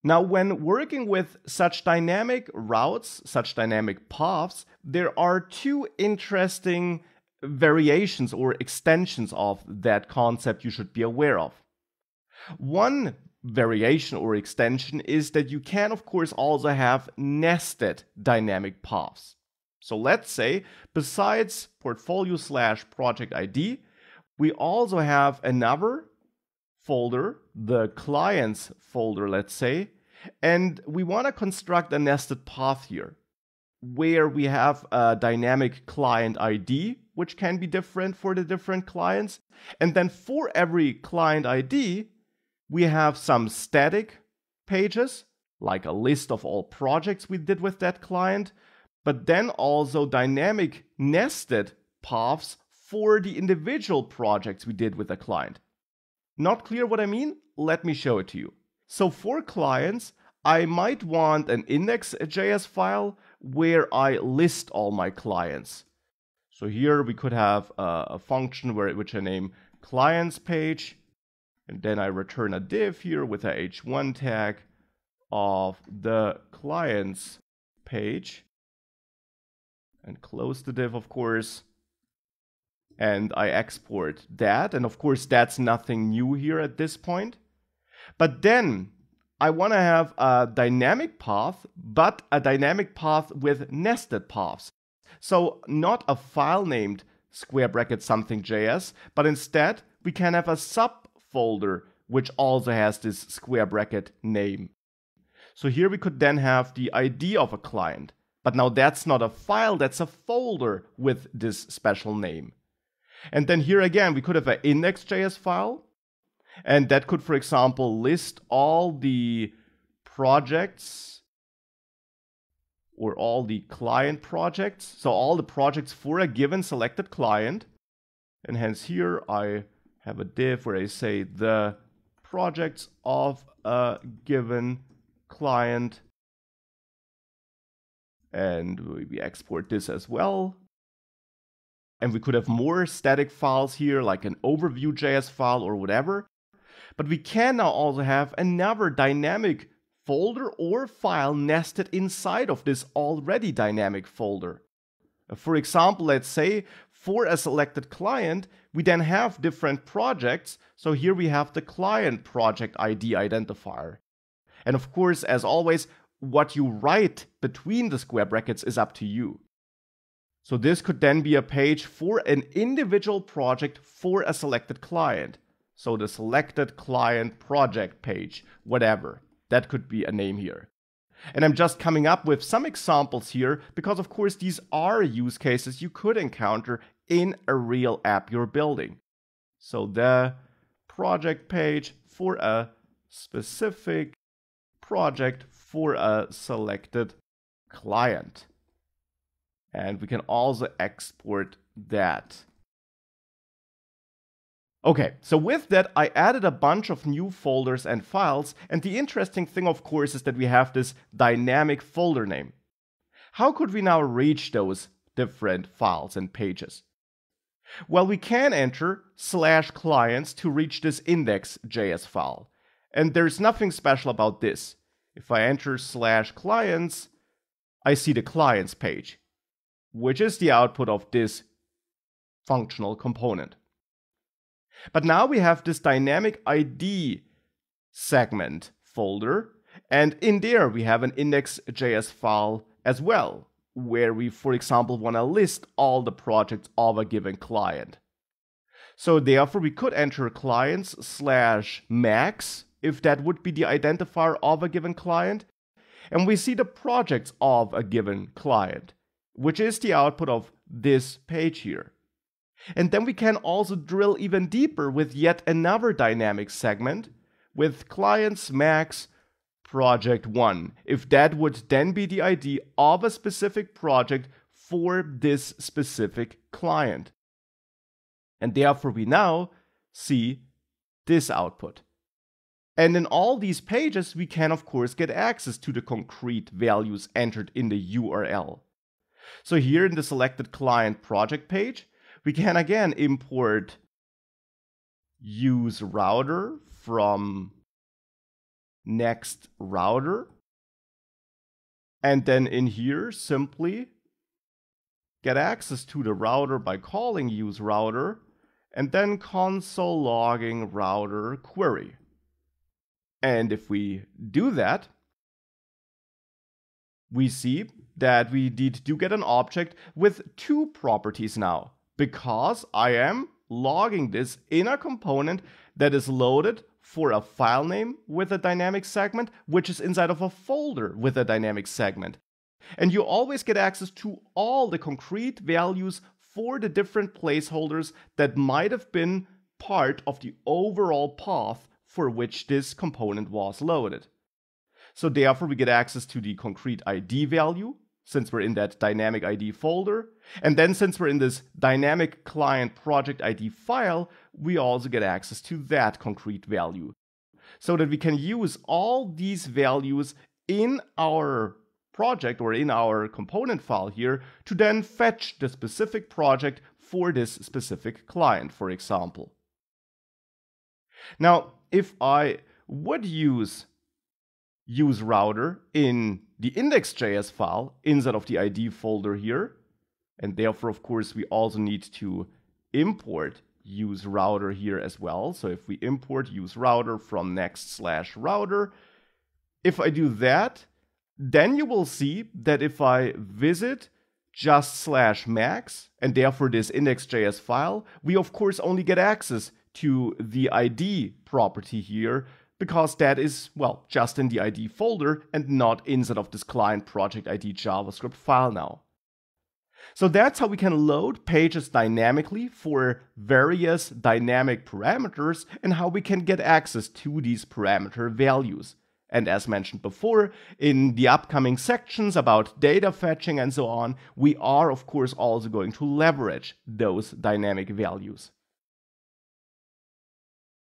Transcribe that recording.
Now, when working with such dynamic routes, such dynamic paths, there are two interesting variations or extensions of that concept you should be aware of. One variation or extension is that you can, of course, also have nested dynamic paths. So let's say, besides portfolio/project ID, we also have another folder, the clients folder, let's say, and we want to construct a nested path here where we have a dynamic client ID, which can be different for the different clients. And then for every client ID, we have some static pages, like a list of all projects we did with that client, but then also dynamic nested paths for the individual projects we did with the client. Not clear what I mean? Let me show it to you. So for clients, I might want an index.js file where I list all my clients. So here we could have a function which I name clients page, and then I return a div here with a h1 tag of the clients page, and close the div, of course. And I export that. And of course, that's nothing new here at this point. But then I want to have a dynamic path, but a dynamic path with nested paths. So not a file named square bracket something.js, but instead we can have a subfolder which also has this square bracket name. So here we could then have the ID of a client. But now that's not a file, that's a folder with this special name. And then here again, we could have an index.js file. And that could, for example, list all the projects or all the client projects. So all the projects for a given selected client. And hence here I have a div where I say the projects of a given client. And we export this as well. And we could have more static files here, like an overview.js file or whatever. But we can now also have another dynamic folder or file nested inside of this already dynamic folder. For example, let's say for a selected client, we then have different projects. So here we have the client project ID identifier. And of course, as always, what you write between the square brackets is up to you. So this could then be a page for an individual project for a selected client. So the selected client project page, whatever. That could be a name here. And I'm just coming up with some examples here because, of course, these are use cases you could encounter in a real app you're building. So the project page for a specific project for a selected client. And we can also export that. Okay, so with that, I added a bunch of new folders and files. And the interesting thing, of course, is that we have this dynamic folder name. How could we now reach those different files and pages? Well, we can enter /clients to reach this index.js file. And there's nothing special about this. If I enter /clients, I see the clients page, which is the output of this functional component. But now we have this dynamic ID segment folder, and in there we have an index.js file as well, where we, for example, want to list all the projects of a given client. So therefore, we could enter clients/max, if that would be the identifier of a given client, and we see the projects of a given client, which is the output of this page here. And then we can also drill even deeper with yet another dynamic segment with clients max project 1, if that would then be the ID of a specific project for this specific client. And therefore we now see this output. And in all these pages, we can of course get access to the concrete values entered in the URL. So here in the selected client project page, we can again import use router from next router. And then in here, simply get access to the router by calling useRouter, and then console logging router query. And if we do that, we see that we do get an object with two properties now, because I am logging this in a component that is loaded for a file name with a dynamic segment, which is inside of a folder with a dynamic segment. And you always get access to all the concrete values for the different placeholders that might have been part of the overall path for which this component was loaded. So therefore, we get access to the concrete ID value, since we're in that dynamic ID folder. And then since we're in this dynamic client project ID file, we also get access to that concrete value, so that we can use all these values in our project or in our component file here to then fetch the specific project for this specific client, for example. Now, if I would use useRouter in the index.js file inside of the ID folder here, and therefore, of course, we also need to import useRouter here as well. So if we import useRouter from next/router, if I do that, then you will see that if I visit just/max, and therefore this index.js file, we of course only get access to the ID property here, because that is, well, just in the ID folder and not inside of this client project ID JavaScript file now. So that's how we can load pages dynamically for various dynamic parameters and how we can get access to these parameter values. And as mentioned before, in the upcoming sections about data fetching and so on, we are of course also going to leverage those dynamic values.